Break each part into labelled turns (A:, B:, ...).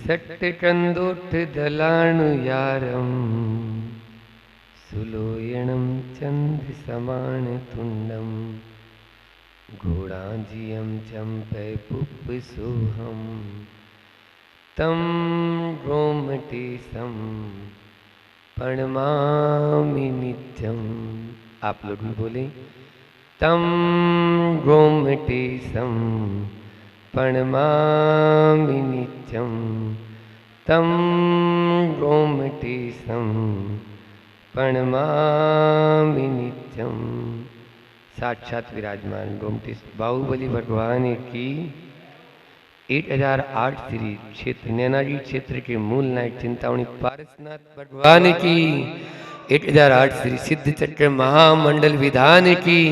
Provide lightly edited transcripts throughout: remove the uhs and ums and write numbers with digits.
A: सट्टकंदोठ दलाणु यारम सुलोयणम चंद्र समान तुंडम घोड़ाजियम चंपे पुप सोहम तम गोमटेशम प्रणमामि नित्यम। आप लोग भी बोले तम गोमटेशम प्रणमामि नित्यम तम गोमटेशम प्रणमामि नित्यम। साक्षात विराजमान गोमटेश बाहुबली भगवान की 1008 श्री क्षेत्र नैनाजी क्षेत्र के मूल नायक चिंतामणि पारसनाथ भगवान की 1008 श्री सिद्ध चक्र महामंडल विधान की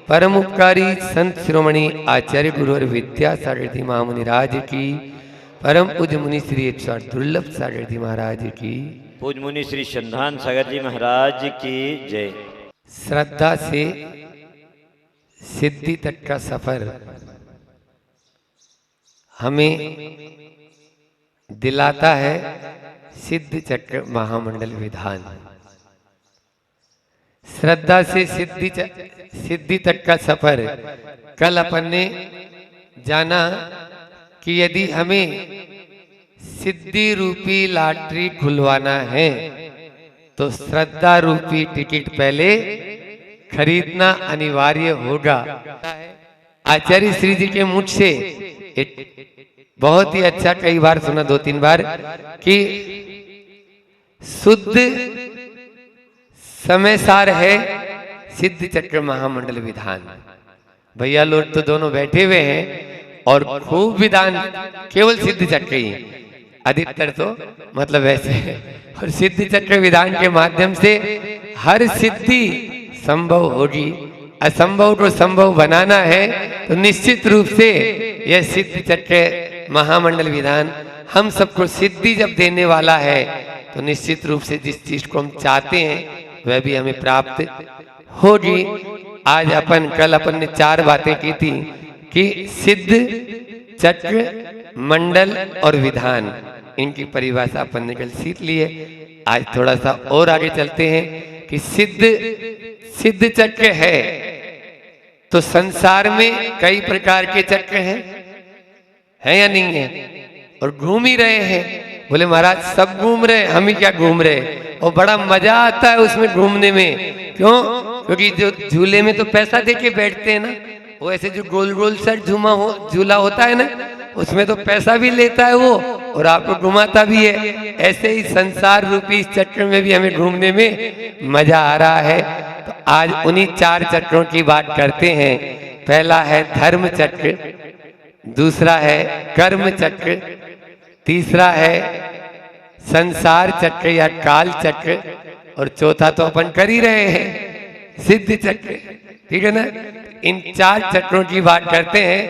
A: परम उपकारी संत शिरोमणि आचार्य गुरु और विद्यासागर जी महामुनि राज की परम पूज्य मुनि श्री 108 दुर्लभ सागर जी महाराज की
B: पूज्य मुनि श्री संधान सागर जी महाराज की जय।
A: श्रद्धा से सिद्धि तक का सफर हमें दिलाता है सिद्ध चक्र महामंडल विधान। श्रद्धा से सिद्धि तक का सफर कल अपन ने जाना कि यदि हमें सिद्धि रूपी लॉटरी खुलवाना है तो श्रद्धा रूपी टिकट पहले खरीदना अनिवार्य होगा। आचार्य श्री जी के मुख से बहुत ही अच्छा कई बार सुना 2-3 बार कि शुद्ध समय सार है सिद्ध चक्र महामंडल विधान। भैया लोग तो दोनों बैठे हुए हैं और खूब विधान केवल सिद्ध चक्र ही अधिकतर तो मतलब वैसे है। और सिद्ध चक्र विधान के माध्यम से हर सिद्धि संभव होगी। असंभव को संभव बनाना है तो निश्चित रूप से यह सिद्ध चक्र महामंडल विधान हम सबको सिद्धि जब देने वाला है तो निश्चित रूप से जिस चीज को हम चाहते हैं वह भी हमें प्राप्त होगी। आज कल अपन ने 4 बातें की थी कि सिद्ध चक्र मंडल और विधान इनकी परिभाषा अपन ने कल सीख ली है। आज थोड़ा सा और आगे चलते हैं कि सिद्ध चक्र है तो संसार में कई प्रकार के चक्र हैं या नहीं है और घूम ही रहे हैं। बोले महाराज सब घूम रहे हम ही क्या घूम रहे और बड़ा मजा आता है उसमें घूमने में। क्यों? क्योंकि जो झूले में तो पैसा दे के बैठते हैं ना, वो ऐसे जो गोल गोल सा झूला होता है ना उसमें तो पैसा भी लेता है वो और आपको घुमाता भी है। ऐसे ही संसार रूपी इस चक्र में भी हमें घूमने में मजा आ रहा है। तो आज उन्हीं 4 चक्रों की बात करते हैं। पहला है धर्म चक्र, दूसरा है कर्म चक्र, तीसरा है संसार चक्र या काल चक्र और चौथा तो अपन कर ही रहे हैं सिद्ध चक्र। ठीक है ना? इन 4 चक्रों की बात करते हैं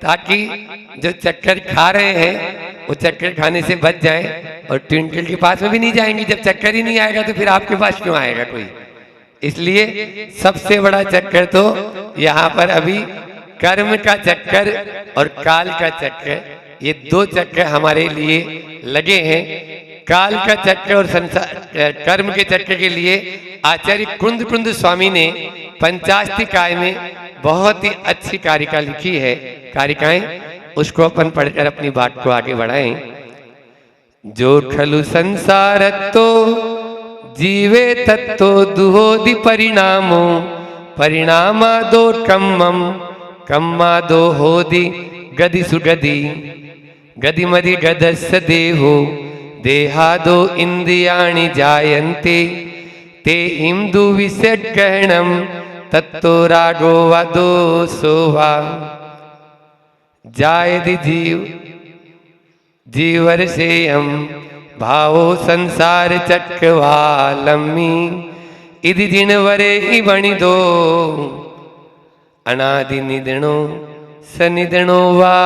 A: ताकि जो चक्कर खा रहे हैं वो चक्कर खाने से बच जाएं और ट्विंकल के पास में भी नहीं जाएंगे। जब चक्कर ही नहीं आएगा तो फिर आपके पास क्यों आएगा कोई। इसलिए सबसे बड़ा चक्कर तो यहाँ पर अभी कर्म का चक्कर और काल का चक्र, ये 2 चक्र हमारे लिए लगे हैं। काल का चक्र और कर्म के चक्र के लिए आचार्य कुंद स्वामी ने पंचाष्टिकाय में बहुत ही अच्छी कारिका लिखी है। कारिकाएं उसको अपन पढ़कर अपनी बात को आगे बढ़ाएं। जो खलु संसार तो जीवे तत्तो दुहोदि परिणामो परिणामादो कम्मादो होदि गदि सुगदि गदिमदि गदस्य देहो देहादो इंद्रियाणि जायन्ते ते हिंदु विषयग्रहणम तत्तो रागो वादो सोवा जायदि जीवर्षेयम भावो संसार चक्रवालम्मी इदि जिनवरे ही बणिदो अनादि निधनो सनिधनो वा।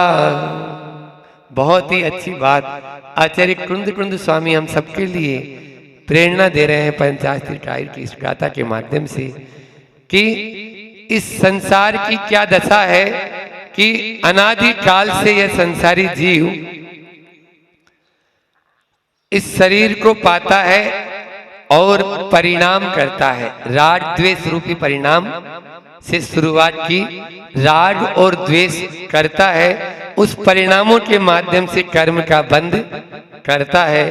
A: बहुत ही अच्छी बात आचार्य कुंद स्वामी हम सबके लिए प्रेरणा दे रहे हैं पंचाष्टिकाय की इस गाथा के माध्यम से कि इस संसार की क्या दशा है कि अनादि काल से यह संसारी जीव इस शरीर को पाता है और परिणाम करता है। राग द्वेष रूपी परिणाम से शुरुआत की, राग और द्वेष करता है, उस परिणामों के माध्यम से कर्म का बंध करता है।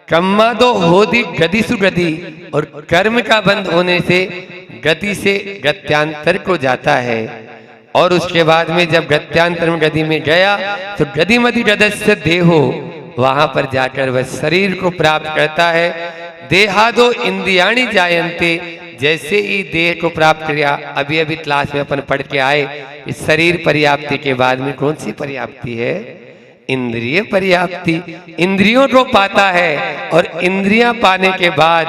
A: कम्मादो होदि गतिसु गति, और कर्म का बंध होने से गति से गत्यांतर को जाता है। और उसके बाद में जब गत्यांतर में गति में गया तो गतिमति गदस्य देहो, वहां पर जाकर वह शरीर को प्राप्त करता है। देहादो इंद्रियाणि जायन्ते, जैसे ही देह को प्राप्त किया, अभी अभी क्लास में अपन पढ़ के आए, इस शरीर पर्याप्ति के बाद में कौन सी पर्याप्ति है? इंद्रिय पर्याप्ति। इंद्रियों को पाता है और इंद्रियां पाने के बाद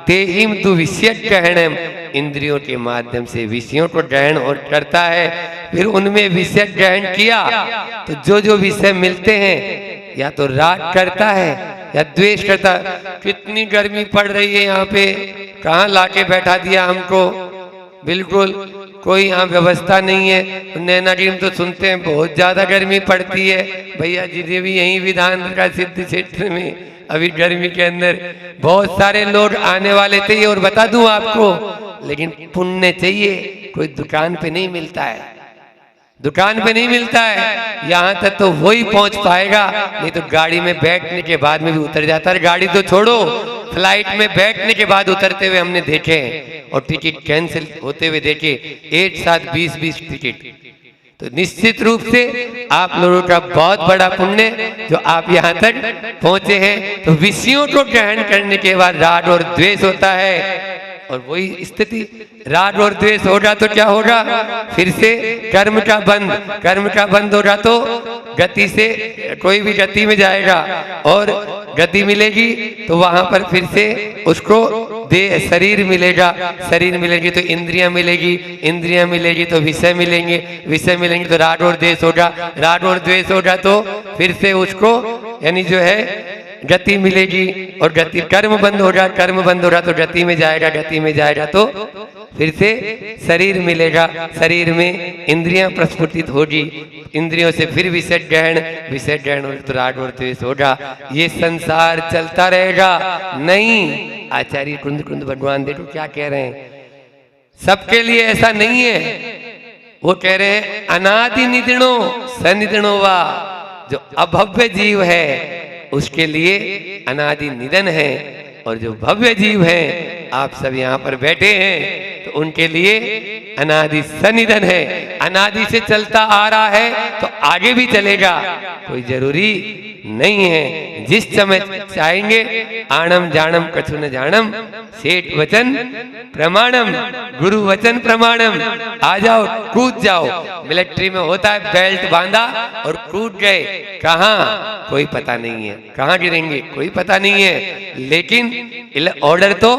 A: तेहिम तु विषय ग्रहणम, इंद्रियों के माध्यम से विषयों को ग्रहण और करता है। फिर उनमें विषय ग्रहण किया तो जो जो विषय मिलते हैं या तो राग करता है या द्वेष करता है। कितनी गर्मी पड़ रही है यहाँ पे, कहाँ लाके बैठा दिया हमको, बिल्कुल कोई यहाँ व्यवस्था नहीं है। नैना जी तो सुनते हैं बहुत ज्यादा गर्मी पड़ती है। भैया जी ने भी यही विधान का सिद्ध क्षेत्र में अभी गर्मी के अंदर बहुत सारे लोग आने वाले थे। और बता दूं आपको, लेकिन पुण्य चाहिए, कोई दुकान पे नहीं मिलता है, दुकान पे नहीं मिलता है। यहाँ तक तो वही पहुंच पाएगा, नहीं तो गाड़ी में बैठने के बाद में भी उतर जाता है। गाड़ी तो छोड़ो, फ्लाइट में बैठने के बाद उतरते हुए हमने देखे हैं, और टिकट कैंसिल होते हुए देखे, 1 साथ 20 टिकट। तो निश्चित रूप से आप लोगों का बहुत बड़ा पुण्य जो आप यहाँ तक पहुंचे हैं। तो विषयों को ग्रहण करने के बाद राग और द्वेष होता है, और वही स्थिति, राग और द्वेष होगा तो क्या होगा? फिर से कर्म का बंध, कर्म का बंध होगा तो गति से कोई भी गति में जाएगा, और गति मिलेगी तो वहां पर फिर से उसको देह शरीर मिलेगा, शरीर मिलेगी तो इंद्रियां मिलेगी, इंद्रियां मिलेगी तो विषय मिलेंगे, विषय मिलेंगे तो राग और द्वेष होगा, राग और द्वेष होगा तो फिर से उसको यानी जो है गति मिलेगी, और गति कर्म बंद होगा, कर्म बंद होगा तो गति में जाएगा, गति में जाएगा तो फिर से शरीर मिलेगा, शरीर में इंद्रियां प्रस्फुटित होगी, इंद्रियों से फिर विषय ग्रहण, विषय ग्रहण तो राग और द्वेष होगा। ये संसार चलता रहेगा नहीं। आचार्य कुंद कुंद भगवान देखो क्या कह रहे हैं, सबके लिए ऐसा नहीं है। वो कह रहे हैं अनादि निधिनो सनिधिनो वा, जो अभव्य जीव है उसके लिए अनादि निधन है, और जो भव्य जीव हैं आप सब यहाँ पर बैठे हैं तो उनके लिए अनादि सनिधन है। अनादि से चलता आ रहा है तो आगे भी चलेगा, कोई जरूरी नहीं है। जिस समय चाहेंगे, आणम जानम कछु न जानम, सेठ वचन प्रमाणम, गुरु वचन प्रमाणम, आ जाओ कूद जाओ। मिलिट्री में होता है बेल्ट बांधा और कूद गए, कहाँ कोई पता नहीं है, कहाँ गिरेंगे कोई पता नहीं है। लेकिन ऑर्डर तो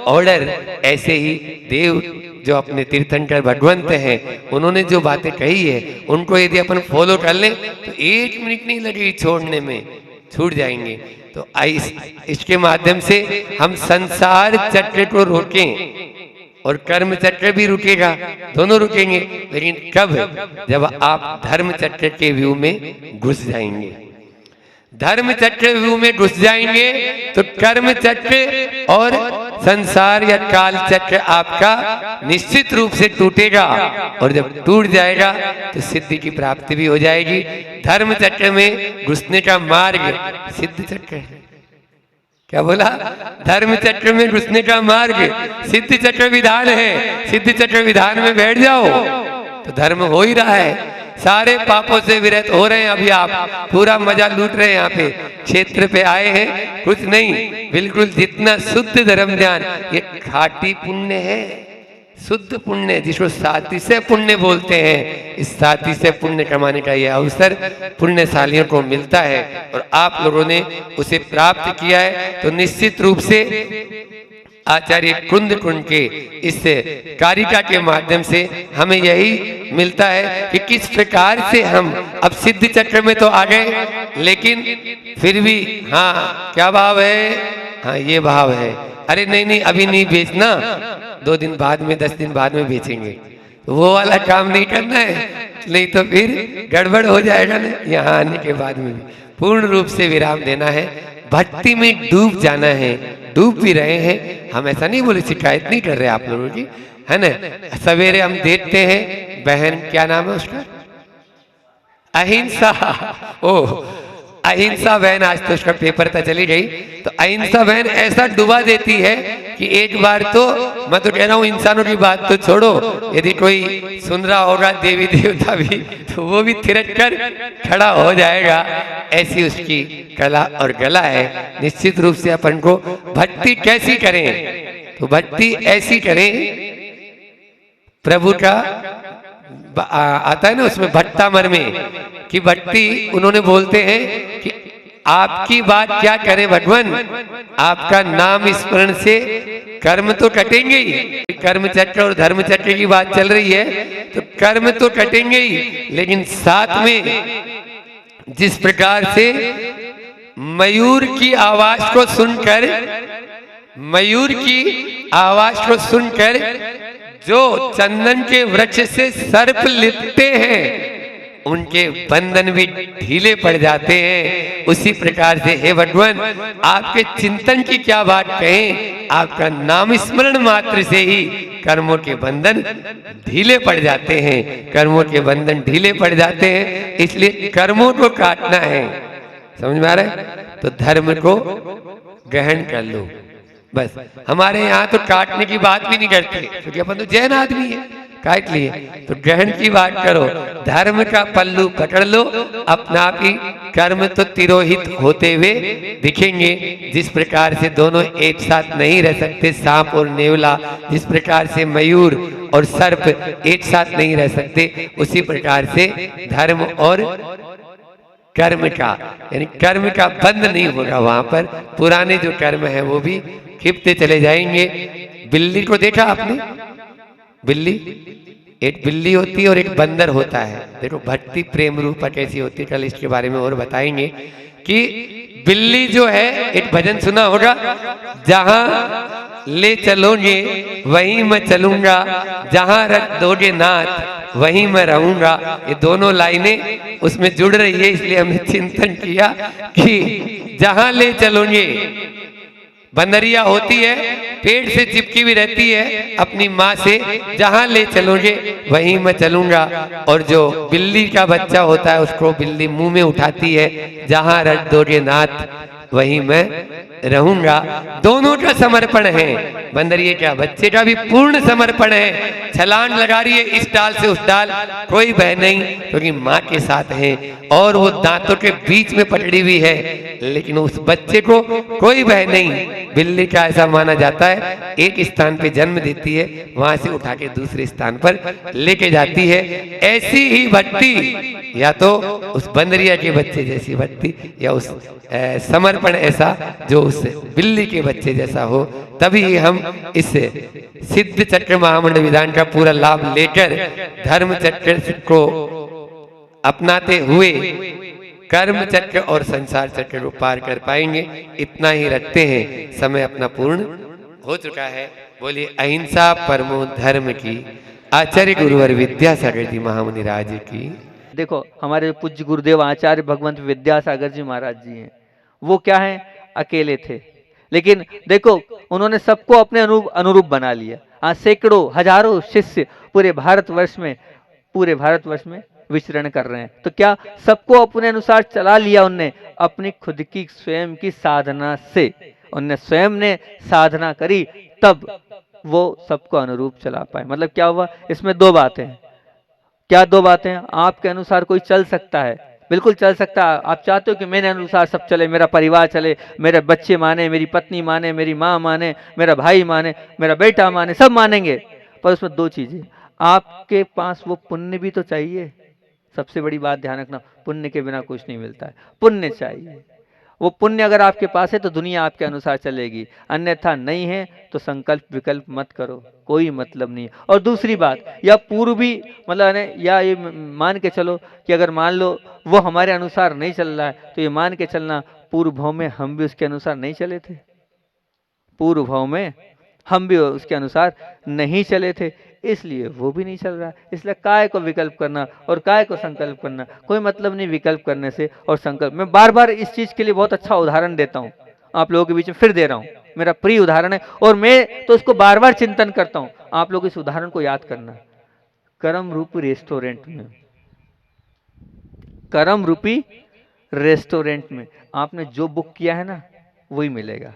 A: ऑर्डर, ऐसे ही देव जो अपने तीर्थंकर भगवंत हैं, उन्होंने जो बातें कही है उनको यदि अपन फॉलो कर लें तो 1 मिनट नहीं लगेगी छोड़ने में, छूट जाएंगे। तो इसके माध्यम से हम संसार चक्र को रोकें और कर्म चक्र भी रुकेगा, दोनों रुकेंगे। लेकिन कब? जब आप धर्म चक्र के व्यू में घुस जाएंगे। धर्म चक्र व्यू में घुस जाएंगे तो कर्म चक्र और संसार या काल चक्र आपका निश्चित रूप से टूटेगा, और जब टूट जाएगा तो सिद्धि की प्राप्ति भी हो जाएगी। धर्म चक्र में घुसने का मार्ग सिद्ध चक्र है। क्या बोला? धर्म चक्र में घुसने का मार्ग सिद्ध चक्र विधान है। सिद्ध चक्र विधान में बैठ जाओ तो धर्म हो ही रहा है, सारे पापों से विरत हो रहे हैं। अभी आप पूरा मजा लूट रहे हैं, यहाँ पे क्षेत्र पे आए हैं, कुछ नहीं, बिल्कुल जितना शुद्ध धर्म ध्यान, ये खाटी पुण्य है, शुद्ध पुण्य, जिसको साथी से पुण्य बोलते हैं। इस साथी से पुण्य कमाने का ये अवसर पुण्यशालियों को मिलता है, और आप लोगों ने उसे प्राप्त किया है। तो निश्चित रूप से आचार्य कुंद कुंड के इस कारिका के माध्यम से हमें यही मिलता है कि किस प्रकार से हम अब सिद्ध चक्र में तो आ गए, लेकिन फिर भी हाँ क्या भाव है, हाँ ये भाव है, अरे नहीं नहीं अभी नहीं बेचना, 2 दिन बाद में 10 दिन बाद में बेचेंगे, वो वाला काम नहीं करना है, नहीं तो फिर गड़बड़ हो जाएगा ना। यहाँ आने के बाद में भी पूर्ण रूप से विराम देना है। भक्ति में डूब जाना है, डूब भी रहे हैं हम, ऐसा नहीं बोले, शिकायत नहीं कर रहे आप लोगों की, है ना। सवेरे हम देखते हैं बहन, क्या नाम है उसका, अहिंसा, ओ अहिंसा बहन, आज तो उसका पेपर था, चली गई, तो अहिंसा बहन ऐसा डुबा देती है कि एक बार तो मैं तो कह रहा हूँ इंसानों की बात तो छोड़ो, यदि कोई सुन रहा होगा देवी देवता भी, तो वो भी थिरक कर खड़ा हो जाएगा, ऐसी उसकी कला और गला है। निश्चित रूप से अपन को भक्ति कैसी करें, तो भक्ति ऐसी करें, प्रभु का आता है ना उसमें भट्टामर में कि भक्ति, उन्होंने बोलते हैं कि आपकी बात क्या करें भगवान, आपका नाम स्मरण से कर्म तो कटेंगे ही, कर्म चक्र और धर्म चक्र की बात चल रही है, तो कर्म तो कटेंगे ही, लेकिन साथ में जिस प्रकार से मयूर की आवाज को सुनकर, मयूर की आवाज को सुनकर जो चंदन के वृक्ष से सर्प लिपटे हैं उनके बंधन भी ढीले पड़ जाते हैं, उसी प्रकार से हे भगवान आपके चिंतन की क्या बात कहें, आपका नाम स्मरण मात्र से ही कर्मों के बंधन ढीले पड़ जाते हैं, कर्मों के बंधन ढीले पड़ जाते हैं, इसलिए कर्मों को काटना है, समझ में आ रहा है, तो धर्म को ग्रहण कर लो बस। हमारे यहाँ तो काटने की बात भी नहीं करते, क्योंकि अपन तो जैन आदमी है, काट लिए, तो ग्रहण की बात करो, धर्म का पल्लू पकड़ लो, अपना आप ही कर्म तो तिरोहित होते हुए दिखेंगे। जिस प्रकार से दोनों एक साथ नहीं रह सकते, सांप और नेवला, जिस प्रकार से मयूर और सर्प एक साथ नहीं रह सकते, उसी प्रकार से धर्म और कर्म का, यानी कर्म का बंध नहीं होगा वहां पर, पुराने जो कर्म है वो भी खिपते चले जाएंगे। बिल्ली को देखा आपने, बिल्ली, एक बिल्ली होती है और एक बंदर होता है, देखो भक्ति प्रेम रूपा कैसी होती है, कल इसके बारे में और बताएंगे कि बिल्ली जो है, एक भजन सुना होगा, जहां ले चलोगे वहीं मैं चलूंगा, जहां रख दोगे नाथ वहीं मैं रहूंगा, ये दोनों लाइनें उसमें जुड़ रही है, इसलिए हमने चिंतन किया कि जहां ले चलोगे, बंदरिया होती है पेड़ से चिपकी भी रहती है अपनी माँ से, जहां ले चलोगे वहीं मैं चलूंगा, और जो बिल्ली का बच्चा होता है उसको बिल्ली मुंह में उठाती है, जहां रख दोगे नाथ वहीं मैं रहूंगा। दोनों का समर्पण है, बंदरिए का बच्चे का भी पूर्ण समर्पण है, छलांग लगा रही है इस डाल से उस डाल, कोई भय नहीं, क्योंकि माँ के साथ है, और वो दांतों के बीच में पकड़ी हुई है, लेकिन उस बच्चे को कोई भय नहीं। बिल्ली का ऐसा माना जाता है, एक स्थान पे जन्म देती है, वहां से उठा के दूसरे स्थान पर लेके जाती है। ऐसी ही भक्ति, या तो उस बंदरिया के बच्चे जैसी भक्ति, या उस समर्पण ऐसा जो उस बिल्ली के बच्चे जैसा हो, तभी हम इस सिद्ध चक्र महामंडल विधान का पूरा लाभ लेकर धर्म चक्र को अपनाते हुए कर्म चक्र और संसार चक्र को पार कर पाएंगे। इतना ही रखते हैं, समय अपना पूर्ण हो चुका है। बोलिए अहिंसा परमो धर्म की, आचार्य गुरुवर विद्यासागर जी महामुनि राज की।
C: देखो हमारे पूज्य गुरुदेव आचार्य भगवंत विद्यासागर जी महाराज जी हैं, वो क्या हैं, अकेले थे, लेकिन देखो उन्होंने सबको अपने अनुरूप बना लिया। आज सैकड़ों हजारों शिष्य पूरे भारतवर्ष में विचरण कर रहे हैं, तो क्या सबको अपने अनुसार चला लिया उनने, अपनी खुद की स्वयं की साधना से, उनने स्वयं ने साधना करी, तब वो सबको अनुरूप चला पाए। मतलब क्या हुआ, इसमें दो बातें हैं। क्या दो बातें हैं? आपके अनुसार कोई चल सकता है, बिल्कुल चल सकता है। आप चाहते हो कि मेरे अनुसार सब चले, मेरा परिवार चले, मेरे बच्चे माने, मेरी पत्नी माने, मेरी माँ माने, मेरा भाई माने, मेरा बेटा माने, सब मानेंगे, पर उसमें दो चीजें, आपके पास वो पुण्य भी तो चाहिए। सबसे बड़ी बात ध्यान रखना, पुण्य के बिना कुछ नहीं मिलता है, पुण्य चाहिए। वो पुण्य अगर आपके पास है तो दुनिया आपके अनुसार चलेगी, अन्यथा नहीं है तो संकल्प विकल्प मत करो, कोई मतलब नहीं। और दूसरी बात, या पूर्व भी मतलब या ये मान के चलो कि अगर मान लो वो हमारे अनुसार नहीं चल रहा है, तो ये मान के चलना पूर्व भाव में हम भी उसके अनुसार नहीं चले थे, पूर्व भाव में हम भी उसके अनुसार नहीं चले थे। इसलिए वो भी नहीं चल रहा है। इसलिए काय को विकल्प करना और काय को संकल्प करना, कोई मतलब नहीं विकल्प करने से और संकल्प। मैं बार बार इस चीज के लिए बहुत अच्छा उदाहरण देता हूँ, आप लोगों के बीच में फिर दे रहा हूँ, मेरा प्रिय उदाहरण है और मैं तो इसको बार बार चिंतन करता हूँ। आप लोग इस उदाहरण को याद करना। कर्म रूपी रेस्टोरेंट में, कर्म रूपी रेस्टोरेंट में आपने जो बुक किया है ना वही मिलेगा।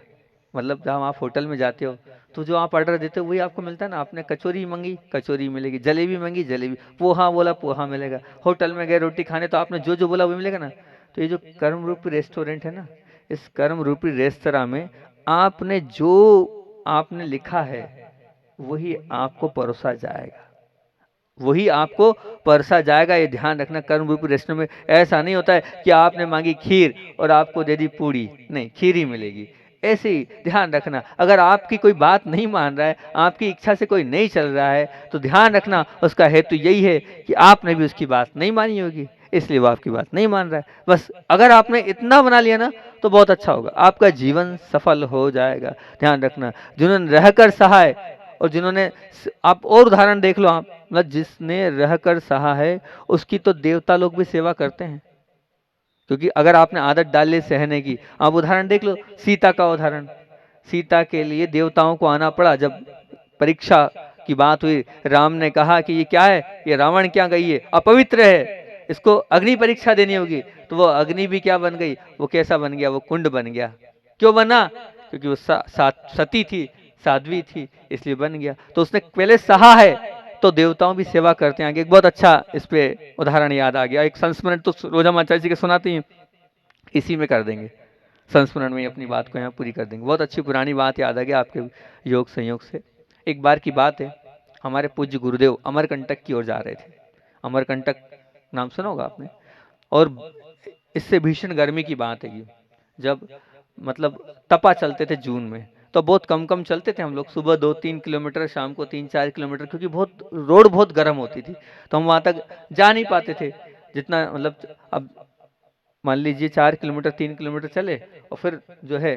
C: मतलब जब आप होटल में जाते हो तो जो आप ऑर्डर देते हो वही आपको मिलता है ना। आपने कचौरी मांगी कचौरी मिलेगी, जलेबी मांगी जलेबी, पोहा बोला पोहा मिलेगा, होटल में गए रोटी खाने तो आपने जो जो बोला वही मिलेगा ना। तो ये जो कर्म रूपी रेस्टोरेंट है ना, इस कर्म रूपी रेस्तरां में आपने जो आपने लिखा है वही आपको परोसा जाएगा, वही आपको परसा जाएगा। ये ध्यान रखना। कर्म रूपी रेस्टोरेंट में ऐसा नहीं होता है कि आपने मांगी खीर और आपको दे दी पूड़ी, नहीं, खीर ही मिलेगी। ऐसे ही ध्यान रखना। अगर आपकी कोई बात नहीं मान रहा है, आपकी इच्छा से कोई नहीं चल रहा है, तो ध्यान रखना उसका हेतु यही है कि आपने भी उसकी बात नहीं मानी होगी, इसलिए वो आपकी बात नहीं मान रहा है। बस अगर आपने इतना बना लिया ना तो बहुत अच्छा होगा, आपका जीवन सफल हो जाएगा। ध्यान रखना। जिन्होंने रहकर सहाय और जिन्होंने, आप और उदाहरण देख लो आप, मतलब जिसने रहकर सहा है उसकी तो देवता लोग भी सेवा करते हैं। क्योंकि अगर आपने आदत डाल ली सहने की, आप उदाहरण देख लो सीता का उदाहरण। सीता के लिए देवताओं को आना पड़ा। जब परीक्षा की बात हुई, राम ने कहा कि ये क्या है, ये रावण क्या गई है, अपवित्र है, इसको अग्नि परीक्षा देनी होगी। तो वो अग्नि भी क्या बन गई, वो कैसा बन गया, वो कुंड बन गया। क्यों बना? क्योंकि वो सती थी, साध्वी थी, इसलिए बन गया। तो उसने पहले सहा है, तो देवताओं भी सेवा करते हैं। आगे एक बहुत अच्छा इस पे उदाहरण याद आ गया। एक संस्मरण तो रोजा आचार्य जी के सुनाती हैं, इसी में कर देंगे, संस्मरण में अपनी बात को यहाँ पूरी कर देंगे। बहुत अच्छी पुरानी बात याद आ गया आपके योग संयोग से। एक बार की बात है, हमारे पूज्य गुरुदेव अमरकंटक की ओर जा रहे थे। अमरकंटक नाम सुना होगा आपने। और इससे भीषण गर्मी की बात है, जब मतलब तपा चलते थे जून में, तो बहुत कम कम चलते थे हम लोग। सुबह 2-3 किलोमीटर, शाम को 3-4 किलोमीटर, क्योंकि बहुत रोड बहुत गर्म होती थी, तो हम वहां तक जा नहीं पाते थे जितना, मतलब अब मान लीजिए 4 किलोमीटर 3 किलोमीटर चले और फिर जो है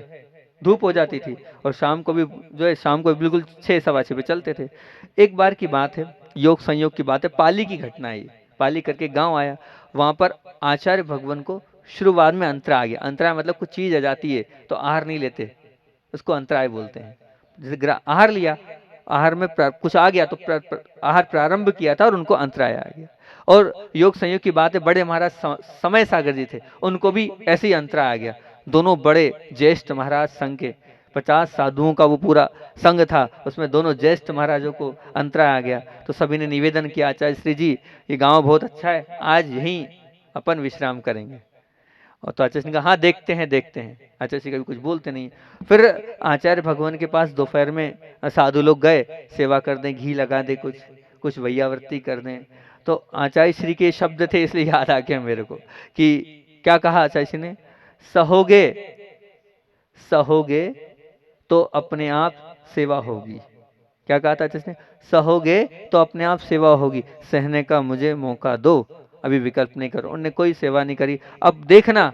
C: धूप हो जाती थी, और शाम को भी जो है, शाम को बिल्कुल 6-6:15 पे चलते थे। एक बार की बात है, योग संयोग की बात है, पाली की घटना है। पाली करके गांव आया, वहां पर आचार्य भगवान को शुरुआत में अंतरा आ गया। अंतरा मतलब कुछ चीज आ जाती है तो आहार नहीं लेते, उसको अंतराय बोलते हैं। जैसे आहार लिया, आहार में कुछ आ गया तो आहार प्रारंभ किया था और उनको अंतराय आ गया। और योग संयोग की बात है, बड़े महाराज समय सागर जी थे, उनको भी ऐसे ही अंतराय आ गया। दोनों बड़े ज्येष्ठ महाराज संघ के 50 साधुओं का वो पूरा संघ था, उसमें दोनों ज्येष्ठ महाराजों को अंतराय आ गया। तो सभी ने निवेदन किया, आचार्य श्री जी ये गांव बहुत अच्छा है, आज यहीं अपन विश्राम करेंगे। और तो आचार्य ने कहा हाँ देखते हैं देखते हैं। आचार्य जी कभी कुछ बोलते नहीं। फिर आचार्य भगवान के पास दोपहर में साधु लोग गए, सेवा कर दें, घी लगा दे, कुछ वैयावर्ती कर दें। तो आचार्य श्री के शब्द थे, इसलिए याद आ गया मेरे को कि क्या कहा आचार्य श्री ने, सहोगे सहोगे तो अपने आप सेवा होगी। क्या कहा था आचार्य ने, सहोगे तो अपने आप सेवा होगी, सहने का मुझे मौका दो, अभी विकल्प नहीं करो। उन्होंने कोई सेवा नहीं करी। अब देखना,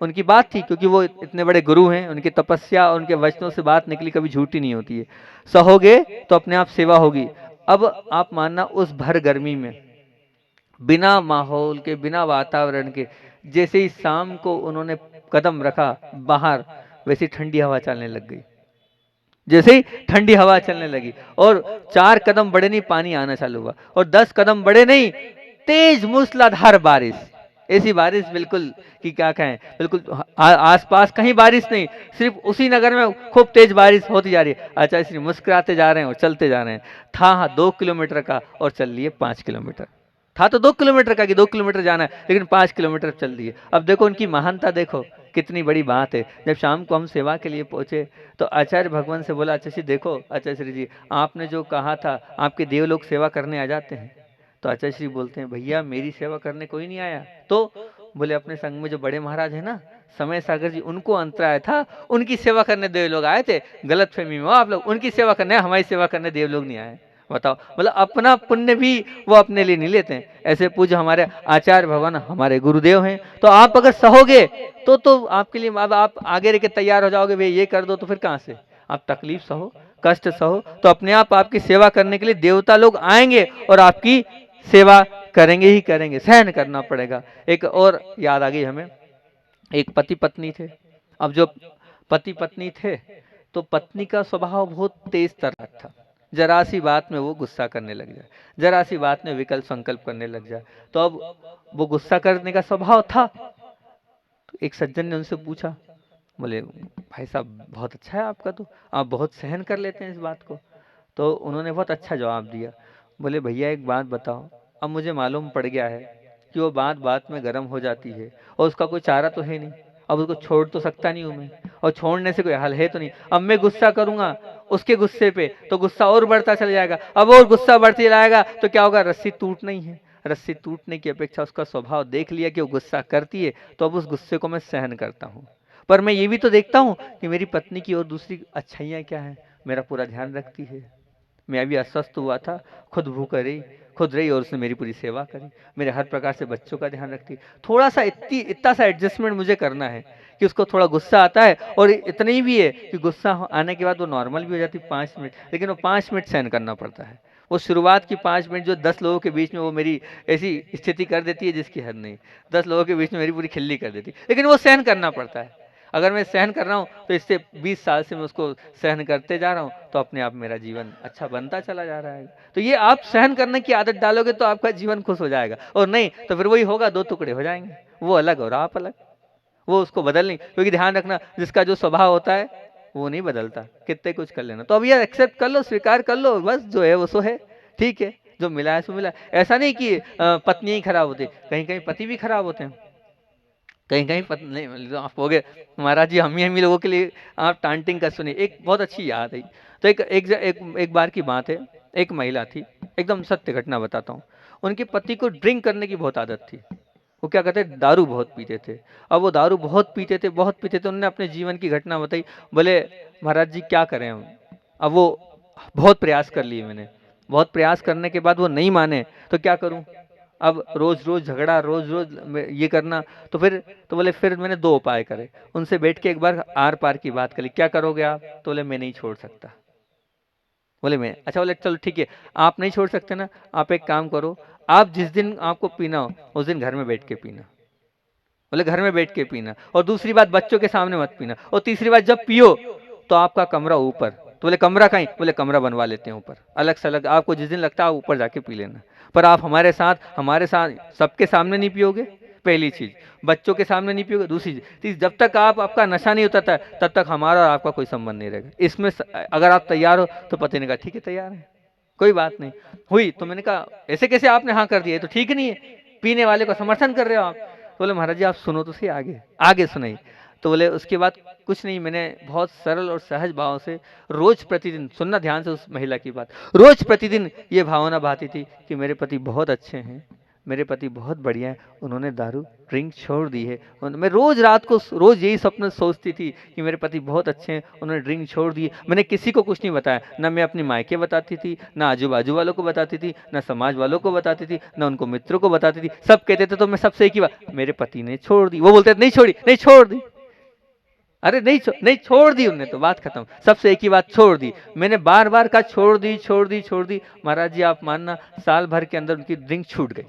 C: उनकी बात थी, क्योंकि वो इतने बड़े गुरु हैं, उनकी तपस्या और उनके वचनों से बात निकली, कभी झूठी नहीं होती है। सहोगे तो अपने आप सेवा होगी। अब आप मानना, उस भर गर्मी में बिना माहौल के, बिना वातावरण के, जैसे ही शाम को उन्होंने कदम रखा बाहर, वैसे ठंडी हवा चलने लग गई। जैसे ही ठंडी हवा चलने लगी और 4 कदम बढ़े नहीं पानी आना चालू हुआ, और 10 कदम बढ़े नहीं तेज मूसलाधार बारिश। ऐसी बारिश बिल्कुल कि क्या कहें, बिल्कुल आसपास कहीं बारिश नहीं, सिर्फ उसी नगर में खूब तेज बारिश होती जा रही है। आचार्य श्री मुस्कुराते जा रहे हैं और चलते जा रहे हैं। था 2 किलोमीटर का और चल लिए 5 किलोमीटर। था तो 2 किलोमीटर का कि 2 किलोमीटर जाना है, लेकिन 5 किलोमीटर चल दिए। अब देखो उनकी महानता, देखो कितनी बड़ी बात है। जब शाम को हम सेवा के लिए पहुंचे तो आचार्य भगवान से बोला, आचार्य श्री देखो, आचार्य श्री जी आपने जो कहा था, आपके देव लोग सेवा करने आ जाते हैं। तो आचार्य श्री बोलते हैं, भैया मेरी सेवा करने कोई नहीं आया। तो बोले अपने संग में जो बड़े महाराज है ना, समय सागर जी, उनको अंतराय था, उनकी सेवा करने देव लोग आए थे। गलतफहमी में हो आप लोग, उनकी सेवा करने, हमारी सेवा करने देव लोग नहीं आए। बताओ, मतलब अपना पुण्य भी वो अपने लिए नहीं लेते हैं। ऐसे पूज्य हमारे आचार्य भगवान हमारे गुरुदेव हैं। तो आप अगर सहोगे तो आपके लिए, अब आप आगे रह के तैयार हो जाओगे, वे ये कर दो, तो फिर कहाँ से आप तकलीफ सहो, कष्ट सहो, तो अपने आप आपकी सेवा करने के लिए देवता लोग आएंगे और आपकी सेवा करेंगे ही करेंगे, सहन करना पड़ेगा। एक और याद आ गई हमें, एक पति पत्नी थे। अब जो पति पत्नी थे तो पत्नी का स्वभाव बहुत तेज तर्रार था, जरा सी बात में वो गुस्सा करने लग जाए, जरा सी बात में विकल्प संकल्प करने लग जाए। तो अब वो गुस्सा करने का स्वभाव था। तो एक सज्जन ने उनसे पूछा, बोले भाई साहब बहुत अच्छा है आपका, तो आप बहुत सहन कर लेते हैं इस बात को। तो उन्होंने बहुत अच्छा जवाब दिया, बोले भैया एक बात बताओ, अब मुझे मालूम पड़ गया है कि वो बात बात में गर्म हो जाती है और उसका कोई चारा तो है नहीं, अब उसको छोड़ तो सकता नहीं हूँ मैं, और छोड़ने से कोई हल है तो नहीं। अब मैं गुस्सा करूंगा उसके गुस्से पे तो गुस्सा और बढ़ता चला जाएगा, अब और गुस्सा बढ़ते जाएगा तो क्या होगा, रस्सी टूट नहीं है। रस्सी टूटने की अपेक्षा उसका स्वभाव देख लिया कि वो गुस्सा करती है, तो अब उस गुस्से को मैं सहन करता हूँ। पर मैं ये भी तो देखता हूँ कि मेरी पत्नी की और दूसरी अच्छाइयाँ क्या हैं, मेरा पूरा ध्यान रखती है। मैं अभी अस्वस्थ हुआ था, खुद भूख रही और उसने मेरी पूरी सेवा करी, मेरे हर प्रकार से बच्चों का ध्यान रखती। थोड़ा सा इतना सा एडजस्टमेंट मुझे करना है कि उसको थोड़ा गुस्सा आता है, और इतना ही भी है कि गुस्सा आने के बाद वो नॉर्मल भी हो जाती 5 मिनट, लेकिन वो 5 मिनट सहन करना पड़ता है। वो शुरुआत की 5 मिनट जो 10 लोगों के बीच में वो मेरी ऐसी स्थिति कर देती है जिसकी हद नहीं, 10 लोगों के बीच में मेरी पूरी खिल्ली कर देती है, लेकिन वो सहन करना पड़ता है। अगर मैं सहन कर रहा हूँ तो इससे 20 साल से मैं उसको सहन करते जा रहा हूँ, तो अपने आप मेरा जीवन अच्छा बनता चला जा रहा है। तो ये आप सहन करने की आदत डालोगे तो आपका जीवन खुश हो जाएगा, और नहीं तो फिर वही होगा, 2 टुकड़े हो जाएंगे, वो अलग और आप अलग। वो उसको बदल नहीं, क्योंकि ध्यान रखना जिसका जो स्वभाव होता है वो नहीं बदलता, कितने कुछ कर लेना। तो अब ये एक्सेप्ट कर लो, स्वीकार कर लो, बस जो है वो सो है, ठीक है, जो मिला है सो मिला है। ऐसा नहीं कि पत्नी ही खराब होती, कहीं कहीं पति भी खराब होते हैं, कहीं कहीं नहीं तो आप हो गए महाराज जी, हम ही लोगों के लिए आप टांटिंग का सुनिए। एक बहुत अच्छी याद आई, तो एक बार की बात है, एक महिला थी, एकदम सत्य घटना बताता हूँ। उनके पति को ड्रिंक करने की बहुत आदत थी, वो क्या कहते हैं, दारू बहुत पीते थे। अब वो दारू बहुत पीते थे, उन्होंने अपने जीवन की घटना बताई। बोले महाराज जी क्या करें हम, अब वो बहुत प्रयास कर लिए मैंने, बहुत प्रयास करने के बाद वो नहीं माने, तो क्या करूं, अब रोज रोज झगड़ा, रोज रोज ये करना, तो बोले फिर मैंने 2 उपाय करे। उनसे बैठ के एक बार आर पार की बात करी, क्या करोगे आप, तो बोले मैं नहीं छोड़ सकता। बोले मैं, अच्छा, बोले चलो ठीक है, आप नहीं छोड़ सकते ना, आप एक काम करो, आप जिस दिन आपको पीना हो उस दिन घर में बैठ के पीना। बोले घर में बैठ के पीना, और दूसरी बात बच्चों के सामने मत पीना, और तीसरी बात जब पियो तो आपका कमरा ऊपर। तो बोले कमरा कहीं, बोले कमरा बनवा लेते हैं ऊपर, अलग से अलग, आपको जिस दिन लगता है ऊपर जाके पी लेना, पर आप हमारे साथ सबके सामने नहीं पियोगे, पहली चीज, बच्चों के सामने नहीं पियोगे, दूसरी चीज, जब तक आपका नशा नहीं उतरता तब तक हमारा और आपका कोई संबंध नहीं रहेगा। इसमें अगर आप तैयार हो तो पति ने कहा ठीक है तैयार है, कोई बात नहीं हुई। तो मैंने कहा ऐसे कैसे आपने हाँ कर दिया, तो ठीक नहीं है, पीने वाले को समर्थन कर रहे हो आप। तो बोले महाराज जी आप सुनो तो सही, आगे सुनाई। तो बोले उसके बाद कुछ नहीं, मैंने बहुत सरल और सहज भाव से रोज प्रतिदिन, सुनना ध्यान से उस महिला की बात, रोज प्रतिदिन ये भावना भाती थी कि मेरे पति बहुत अच्छे हैं, मेरे पति बहुत बढ़िया है, उन्होंने दारू ड्रिंक छोड़ दी है। मैं रोज रात को रोज यही सपना सोचती थी कि मेरे पति बहुत अच्छे हैं, उन्होंने ड्रिंक छोड़ दी। मैंने किसी को कुछ नहीं बताया, ना मैं अपनी मायके बताती थी, ना आजू बाजू वालों को बताती थी, ना समाज वालों को बताती थी, ना उनको मित्रों को बताती थी। सब कहते थे तो मैं सबसे एक ही बात, मेरे पति ने छोड़ दी। वो बोलते नहीं छोड़ी, नहीं छोड़ दी, अरे नहीं छोड़ दी उनने, तो बात खत्म, सबसे एक ही बात, छोड़ दी। मैंने बार बार कहा छोड़ दी छोड़ दी छोड़ दी, महाराज जी आप मानना साल भर के अंदर उनकी ड्रिंक छूट गई।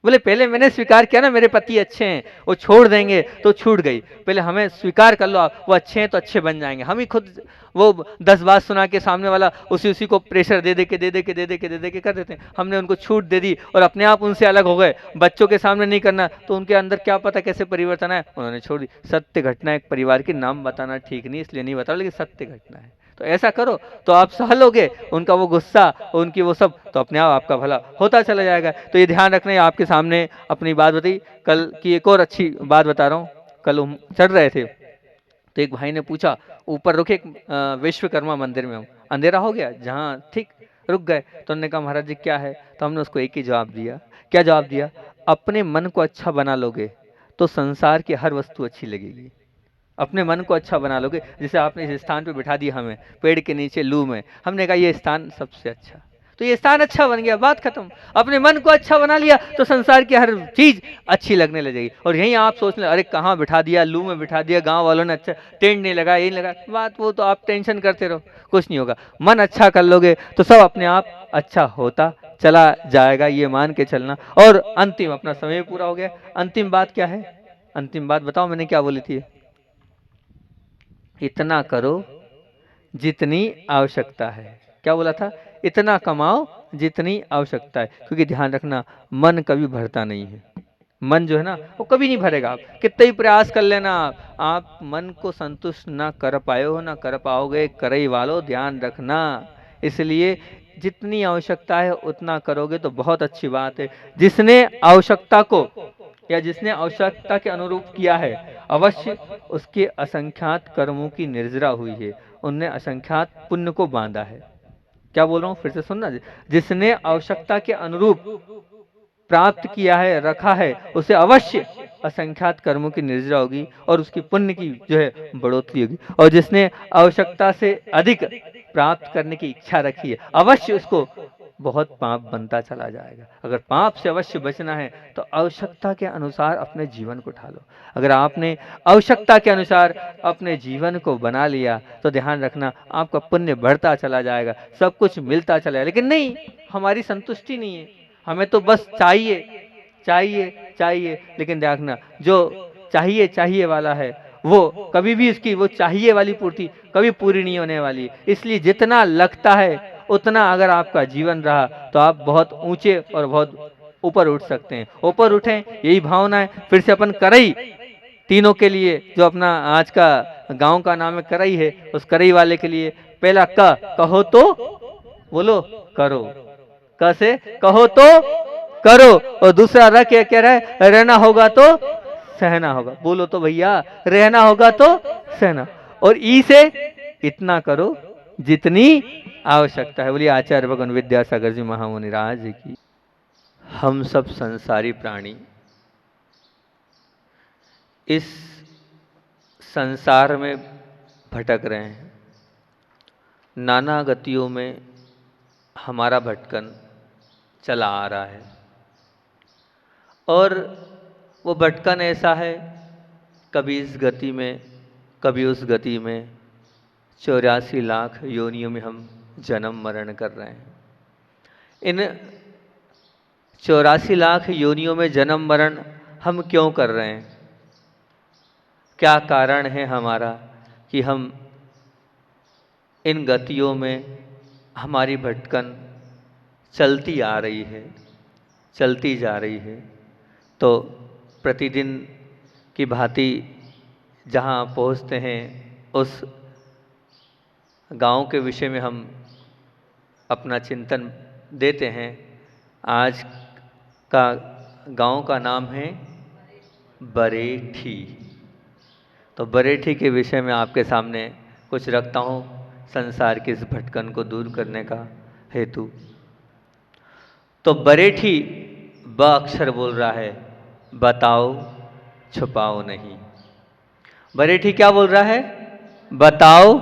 C: बोले पहले मैंने स्वीकार किया ना मेरे पति अच्छे हैं, वो छोड़ देंगे तो छूट गई, पहले हमें स्वीकार कर लो आप, वो अच्छे हैं तो अच्छे बन जाएंगे। हम ही खुद वो 10 बात सुना के सामने वाला उसी को प्रेशर दे दे के कर देते हैं। हमने उनको छूट दे दी और अपने आप उनसे अलग हो गए। बच्चों के सामने नहीं करना तो उनके अंदर क्या पता कैसे परिवर्तन है, उन्होंने छोड़ दी। सत्य घटना, एक परिवार के नाम बताना ठीक नहीं इसलिए नहीं बता, लेकिन सत्य घटना है। तो ऐसा करो तो आप सह लोगे उनका वो गुस्सा, उनकी वो सब, तो अपने आप आपका भला होता चला जाएगा। तो ये ध्यान रखना है। आपके सामने अपनी बात बताई, कल की एक और अच्छी बात बता रहा हूँ। कल हम चढ़ रहे थे तो एक भाई ने पूछा, ऊपर रुके विश्वकर्मा मंदिर में, हम अंधेरा हो गया जहाँ, ठीक रुक गए। तो उन्होंने कहा महाराज जी क्या है, तो हमने उसको एक ही जवाब दिया। क्या जवाब दिया, अपने मन को अच्छा बना लोगे तो संसार की हर वस्तु अच्छी लगेगी। अपने मन को अच्छा बना लोगे, जैसे आपने इस स्थान पे बिठा दिया हमें पेड़ के नीचे लू में, हमने कहा ये स्थान सबसे अच्छा, तो ये स्थान अच्छा बन गया, बात खत्म। अपने मन को अच्छा बना लिया तो संसार की हर चीज अच्छी लगने लगेगी। और यहीं आप सोच लें, अरे कहाँ बिठा दिया, लू में बिठा दिया, गांव वालों ने अच्छा टेंट नहीं लगा, ये नहीं लगा, बात वो तो आप टेंशन करते रहो, कुछ नहीं होगा। मन अच्छा कर लोगे तो सब अपने आप अच्छा होता चला जाएगा, ये मान के चलना। और अंतिम, अपना समय पूरा हो गया, अंतिम बात क्या है? अंतिम बात बताओ मैंने क्या बोली थी? इतना करो जितनी आवश्यकता है। क्या बोला था? इतना कमाओ जितनी आवश्यकता है। क्योंकि ध्यान रखना, मन कभी भरता नहीं है। मन जो है ना वो कभी नहीं भरेगा। आप कितने ही प्रयास कर लेना, आप मन को संतुष्ट ना कर पाए हो, ना कर पाओगे। करई वालों ध्यान रखना। इसलिए जितनी आवश्यकता है उतना करोगे तो बहुत अच्छी बात है। जिसने आवश्यकता को या जिसने आवश्यकता के अनुरूप किया है, अवश्य उसके असंख्यात कर्मों की निर्जरा हुई है, उनने असंख्यात पुण्य को बांधा है। क्या बोल रहा हूँ, फिर से सुनना। जिसने आवश्यकता के अनुरूप प्राप्त किया है, रखा है, उसे अवश्य असंख्यात कर्मों की निर्जरा होगी और उसकी पुण्य की जो है बढ़ोतरी होगी। और जिसने आवश्यकता से अधिक प्राप्त करने की इच्छा रखी है, अवश्य उसको बहुत पाप बनता चला जाएगा। अगर पाप से अवश्य बचना है तो आवश्यकता के अनुसार अपने जीवन को ढालो। अगर आपने आवश्यकता के अनुसार अपने जीवन को बना लिया तो ध्यान रखना, आपका पुण्य बढ़ता चला जाएगा, सब कुछ मिलता चला जाएगा। लेकिन नहीं, हमारी संतुष्टि नहीं है, हमें तो बस चाहिए चाहिए चाहिए। लेकिन देखना, जो चाहिए चाहिए वाला है वो कभी भी उसकी वो चाहिए वाली पूर्ति कभी पूरी नहीं होने वाली। इसलिए जितना लगता है उतना अगर आपका जीवन रहा तो आप बहुत ऊंचे और बहुत ऊपर उठ सकते हैं। ऊपर उठें, यही भावना है। फिर से अपन करई तीनों के लिए, जो अपना आज का गांव का नाम है करई है, उस करई वाले के लिए पहला कहो तो बोलो करो, क से कहो तो करो। और दूसरा र क्या कह रहा है? रहना होगा तो सहना होगा। बोलो तो भैया, रहना होगा तो सहना। और ई से इतना करो जितनी आवश्यकता है। बोलिए आचार्य भगवान विद्यासागर जी महामुनि राज की। हम सब संसारी प्राणी इस संसार में भटक रहे हैं। नाना गतियों में हमारा भटकन चला आ रहा है और वो भटकन ऐसा है, कभी इस गति में कभी उस गति में। 84 लाख योनियों में हम जन्म मरण कर रहे हैं। इन 84 लाख योनियों में जन्म मरण हम क्यों कर रहे हैं? क्या कारण है हमारा कि हम इन गतियों में हमारी भटकन चलती आ रही है, चलती जा रही है? तो प्रतिदिन की भांति जहाँ पहुँचते हैं उस गांव के विषय में हम अपना चिंतन देते हैं। आज का गांव का नाम है बरेठी। तो बरेठी के विषय में आपके सामने कुछ रखता हूँ, संसार की इस भटकन को दूर करने का हेतु। तो बरेठी ब अक्षर बोल रहा है, बताओ छुपाओ नहीं। बरेठी क्या बोल रहा है? बताओ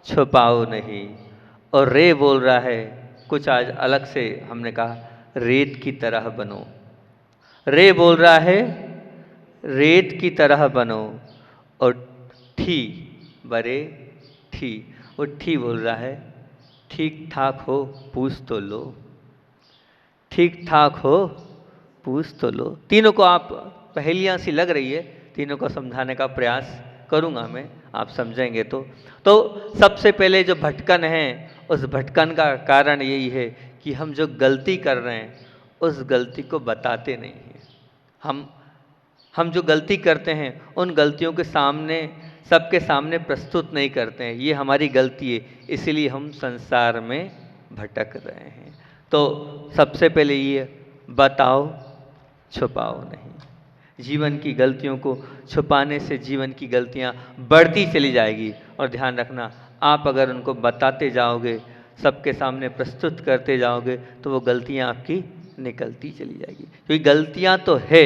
C: छुपाओ नहीं। और रे बोल रहा है कुछ आज अलग से, हमने कहा रेत की तरह बनो। रे बोल रहा है रेत की तरह बनो। और ठी, बरे ठी, वो ठी बोल रहा है ठीक ठाक हो पूछ तो लो। ठीक ठाक हो पूछ तो लो। तीनों को आप पहेलियां सी लग रही है, तीनों को समझाने का प्रयास करूंगा मैं, आप समझेंगे तो सबसे पहले जो भटकन है, उस भटकन का कारण यही है कि हम जो गलती कर रहे हैं उस गलती को बताते नहीं हैं। हम जो गलती करते हैं उन गलतियों के सामने, सबके सामने प्रस्तुत नहीं करते हैं। ये हमारी गलती है, इसलिए हम संसार में भटक रहे हैं। तो सबसे पहले ये बताओ छुपाओ नहीं। जीवन की गलतियों को छुपाने से जीवन की गलतियां बढ़ती चली जाएगी। और ध्यान रखना, आप अगर उनको बताते जाओगे, सबके सामने प्रस्तुत करते जाओगे, तो वो गलतियां आपकी निकलती चली जाएगी। क्योंकि गलतियां तो है,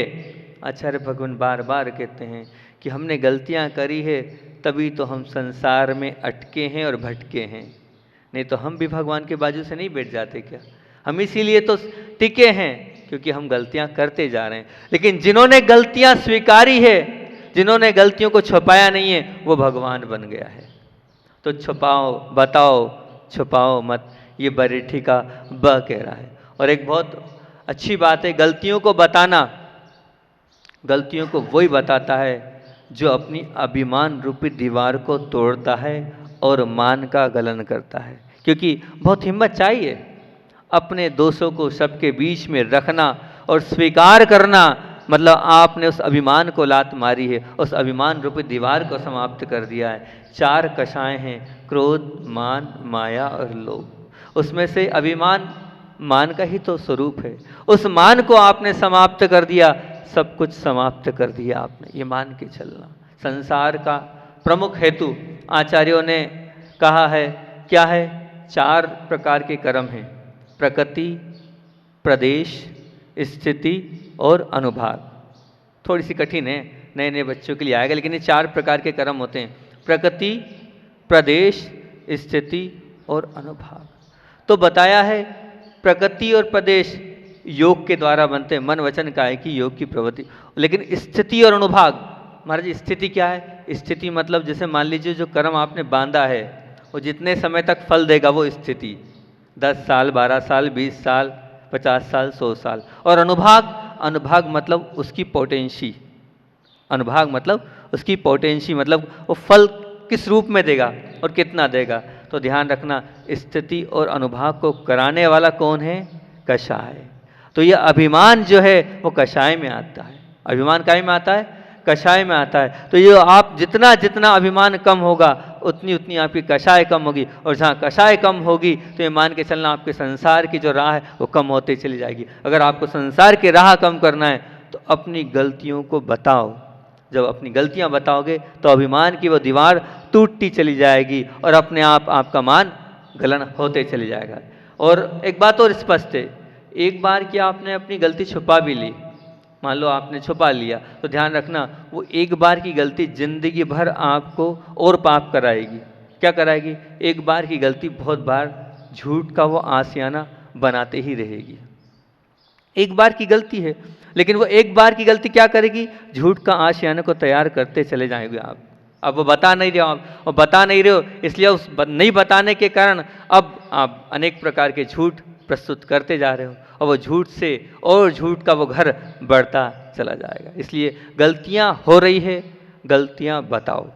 C: आचार्य भगवान बार बार कहते हैं कि हमने गलतियां करी है तभी तो हम संसार में अटके हैं और भटके हैं। नहीं तो हम भी भगवान के बाजू से नहीं बैठ जाते क्या? हम इसीलिए तो टिके हैं क्योंकि हम गलतियां करते जा रहे हैं। लेकिन जिन्होंने गलतियां स्वीकारी है, जिन्होंने गलतियों को छुपाया नहीं है, वो भगवान बन गया है। तो छुपाओ, बताओ, छुपाओ मत, ये बरेठी का ब कह रहा है। और एक बहुत अच्छी बात है, गलतियों को बताना। गलतियों को वही बताता है जो अपनी अभिमान रूपी दीवार को तोड़ता है और मान का गलन करता है। क्योंकि बहुत हिम्मत चाहिए अपने दोषों को सबके बीच में रखना और स्वीकार करना, मतलब आपने उस अभिमान को लात मारी है, उस अभिमान रूपी दीवार को समाप्त कर दिया है। 4 कषाय हैं, क्रोध, मान, माया और लोभ। उसमें से अभिमान मान का ही तो स्वरूप है। उस मान को आपने समाप्त कर दिया, सब कुछ समाप्त कर दिया आपने। ये मान के चलना संसार का प्रमुख हेतु आचार्यों ने कहा है। क्या है? 4 प्रकार के कर्म हैं, प्रकृति, प्रदेश, स्थिति और अनुभाग। थोड़ी सी कठिन है, नए नए बच्चों के लिए आएगा, लेकिन ये 4 प्रकार के कर्म होते हैं, प्रकृति, प्रदेश, स्थिति और अनुभाग। तो बताया है प्रकृति और प्रदेश योग के द्वारा बनते हैं, मन वचन काया की योग की प्रवृत्ति। लेकिन स्थिति और अनुभाग, महाराज जी स्थिति क्या है? स्थिति मतलब जैसे मान लीजिए जो कर्म आपने बांधा है वो जितने समय तक फल देगा वो स्थिति, 10 साल, 12 साल, 20 साल, 50 साल, 100 साल। और अनुभाग, अनुभाग मतलब उसकी पोटेंसी, अनुभाग मतलब उसकी पोटेंसी, मतलब वो फल किस रूप में देगा और कितना देगा। तो ध्यान रखना, स्थिति और अनुभाग को कराने वाला कौन है? कषाय। तो ये अभिमान जो है वो कषाय में आता है। अभिमान काय में आता है? कषाय में आता है। तो ये आप जितना जितना अभिमान कम होगा उतनी उतनी आपकी कषाय कम होगी, और जहाँ कषाय कम होगी तो ये मान के चलना आपके संसार की जो राह है वो कम होते चली जाएगी। अगर आपको संसार की राह कम करना है तो अपनी गलतियों को बताओ। जब अपनी गलतियां बताओगे तो अभिमान की वो दीवार टूटती चली जाएगी और अपने आप आपका मान गलन होते चले जाएगा। और एक बात और स्पष्ट है, एक बार कि आपने अपनी गलती छुपा भी ली, मान लो आपने छुपा लिया, तो ध्यान रखना वो एक बार की गलती जिंदगी भर आपको और पाप कराएगी। क्या कराएगी? एक बार की गलती बहुत बार झूठ का वो आशियाना बनाते ही रहेगी। एक बार की गलती है, लेकिन वो एक बार की गलती क्या करेगी? झूठ का आशियाने को तैयार करते चले जाएंगे आप। अब वो बता नहीं रहे हो आप, और बता नहीं रहे हो इसलिए उस नहीं बताने के कारण अब आप अनेक प्रकार के झूठ प्रस्तुत करते जा रहे हो, और वो झूठ से और झूठ का वो घर बढ़ता चला जाएगा। इसलिए गलतियां हो रही है, गलतियां बताओ।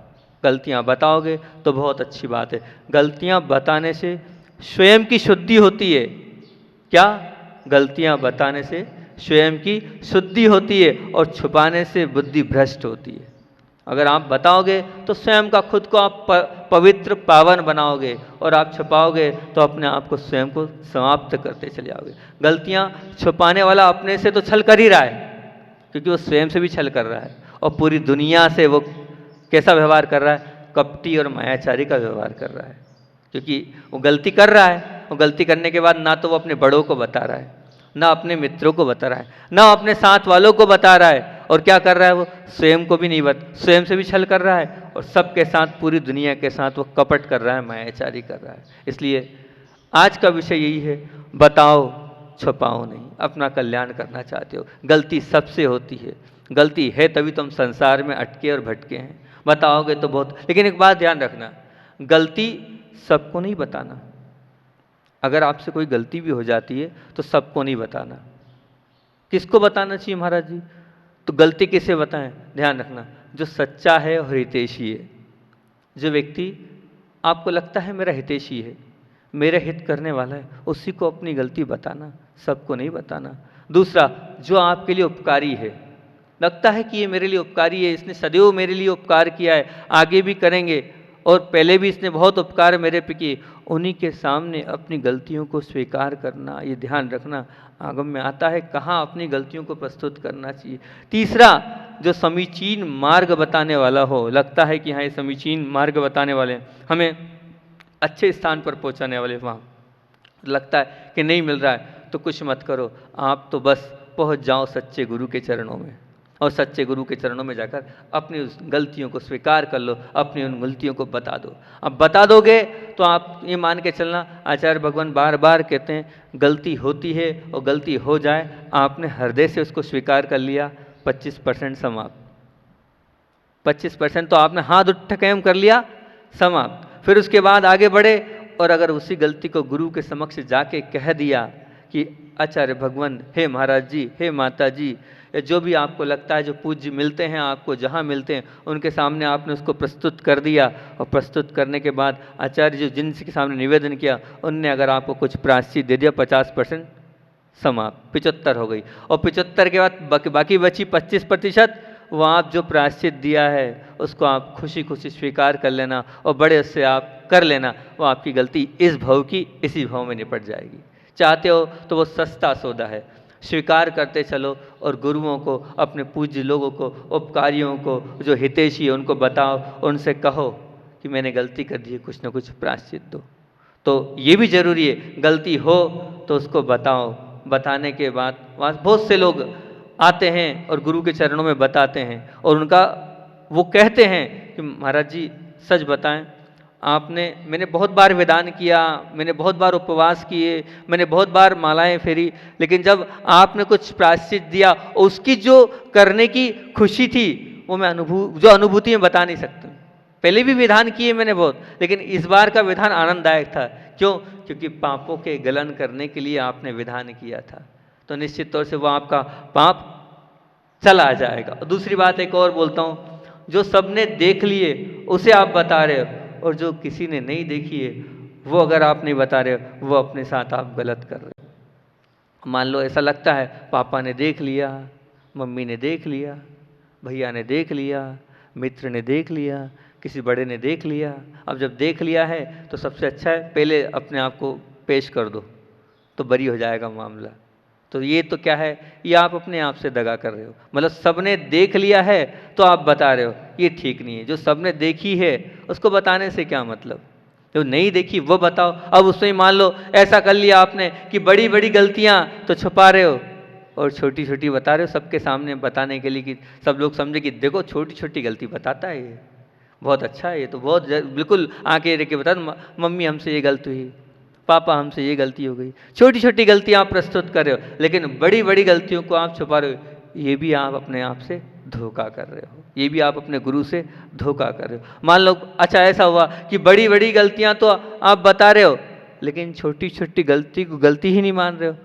C: गलतियां बताओगे तो बहुत अच्छी बात है। गलतियां बताने से स्वयं की शुद्धि होती है। क्या? गलतियां बताने से स्वयं की शुद्धि होती है, और छुपाने से बुद्धि भ्रष्ट होती है। अगर आप बताओगे तो स्वयं का खुद को आप पवित्र पावन बनाओगे, और आप छुपाओगे तो अपने आप को स्वयं को समाप्त करते चले जाओगे। गलतियां छुपाने वाला अपने से तो छल कर ही रहा है, क्योंकि वो स्वयं से भी छल कर रहा है, और पूरी दुनिया से वो कैसा व्यवहार कर रहा है? कपटी और मायाचारी का व्यवहार कर रहा है। क्योंकि वो गलती कर रहा है, और गलती करने के बाद ना तो वो अपने बड़ों को बता रहा है, ना अपने मित्रों को बता रहा है, ना अपने साथ वालों को बता रहा है, और क्या कर रहा है? वो स्वयं को भी नहीं स्वयं से भी छल कर रहा है, और सबके साथ, पूरी दुनिया के साथ वो कपट कर रहा है, मायाचारी कर रहा है। इसलिए आज का विषय यही है, बताओ छुपाओ नहीं। अपना कल्याण करना चाहते हो, गलती सबसे होती है, गलती है तभी तुम संसार में अटके और भटके हैं। बताओगे तो बहुत, लेकिन एक बात ध्यान रखना, गलती सबको नहीं बताना। अगर आपसे कोई गलती भी हो जाती है तो सबको नहीं बताना। किसको बताना चाहिए महाराज जी? तो गलती किसे बताएं? ध्यान रखना, जो सच्चा है और हितैषी है। जो व्यक्ति आपको लगता है मेरा हितैषी है, मेरा हित करने वाला है, उसी को अपनी गलती बताना, सबको नहीं बताना। दूसरा, जो आपके लिए उपकारी है, लगता है कि ये मेरे लिए उपकारी है, इसने सदैव मेरे लिए उपकार किया है, आगे भी करेंगे, और पहले भी इसने बहुत उपकार मेरे पे किए, उन्हीं के सामने अपनी गलतियों को स्वीकार करना। ये ध्यान रखना, आगम में आता है कहाँ अपनी गलतियों को प्रस्तुत करना चाहिए। तीसरा, जो समीचीन मार्ग बताने वाला हो, लगता है कि हाँ ये समीचीन मार्ग बताने वाले हैं, हमें अच्छे स्थान पर पहुंचाने वाले, वहाँ लगता है कि नहीं मिल रहा है तो कुछ मत करो, आप तो बस पहुंच जाओ सच्चे गुरु के चरणों में, और सच्चे गुरु के चरणों में जाकर अपनी उस गलतियों को स्वीकार कर लो, अपनी उन गलतियों को बता दो। अब बता दोगे तो आप ये मान के चलना, आचार्य भगवान बार बार कहते हैं गलती होती है और गलती हो जाए, आपने हृदय से उसको स्वीकार कर लिया, 25% समाप्त। 25% तो आपने हाथ उठा कायम कर लिया, समाप्त। फिर उसके बाद आगे बढ़े और अगर उसी गलती को गुरु के समक्ष जाके कह दिया कि आचार्य भगवान, हे महाराज जी, हे माता जी, जो भी आपको लगता है, जो पूज्य मिलते हैं आपको, जहाँ मिलते हैं उनके सामने आपने उसको प्रस्तुत कर दिया, और प्रस्तुत करने के बाद आचार्य जी जिनके सामने निवेदन किया उनने अगर आपको कुछ प्रायश्चित दे दिया, 50% समाप्त, 75 हो गई। और 75 के बाद बाकी बची 25%, वो आप जो प्रायश्चित दिया है उसको आप खुशी खुशी स्वीकार कर लेना और बड़े उससे आप कर लेना, वो आपकी गलती इस भव की इसी भव में निपट जाएगी। चाहते हो तो वो सस्ता सौदा है, स्वीकार करते चलो और गुरुओं को, अपने पूज्य लोगों को, उपकारियों को, जो हितैषी है उनको बताओ, उनसे कहो कि मैंने गलती कर दी है, कुछ ना कुछ प्रायश्चित दो। तो ये भी जरूरी है, गलती हो तो उसको बताओ। बताने के बाद वहाँ बहुत से लोग आते हैं और गुरु के चरणों में बताते हैं और उनका वो कहते हैं कि महाराज जी सच बताएं, मैंने बहुत बार विधान किया, मैंने बहुत बार उपवास किए, मैंने बहुत बार मालाएं फेरी, लेकिन जब आपने कुछ प्रायश्चित दिया उसकी जो करने की खुशी थी वो मैं जो अनुभूति में बता नहीं सकता। पहले भी विधान किए मैंने बहुत, लेकिन इस बार का विधान आनंददायक था। क्यों? क्योंकि पापों के गलन करने के लिए आपने विधान किया था, तो निश्चित तौर से वो आपका पाप चला जाएगा। और दूसरी बात एक और बोलता हूँ, जो सबने देख लिए उसे आप बता रहे हो, और जो किसी ने नहीं देखी है वो अगर आप नहीं बता रहे हो, वो अपने साथ आप गलत कर रहे हो। मान लो ऐसा लगता है पापा ने देख लिया, मम्मी ने देख लिया, भैया ने देख लिया, मित्र ने देख लिया, किसी बड़े ने देख लिया। अब जब देख लिया है तो सबसे अच्छा है पहले अपने आप को पेश कर दो, तो बरी हो जाएगा मामला। तो ये तो क्या है, ये आप अपने आप से दगा कर रहे हो। मतलब सबने देख लिया है तो आप बता रहे हो, ये ठीक नहीं है। जो सबने देखी है उसको बताने से क्या मतलब, जो नहीं देखी वो बताओ। अब उसमें मान लो ऐसा कर लिया आपने कि बड़ी बड़ी गलतियां तो छुपा रहे हो और छोटी छोटी बता रहे हो सबके सामने, बताने के लिए कि सब लोग समझे कि देखो छोटी छोटी गलती बताता है, ये बहुत अच्छा है, ये तो बहुत बिल्कुल आके रख के बता, मम्मी हमसे ये गलती हुई, पापा हमसे ये गलती हो गई। छोटी छोटी गलतियां आप प्रस्तुत कर रहे हो, लेकिन बड़ी बड़ी गलतियों को आप छुपा रहे हो। ये भी आप अपने आप से धोखा कर रहे हो, ये भी आप अपने गुरु से धोखा कर रहे हो। मान लो अच्छा ऐसा हुआ कि बड़ी बड़ी गलतियां तो आप बता रहे हो, लेकिन छोटी छोटी गलती को गलती ही नहीं मान रहे हो,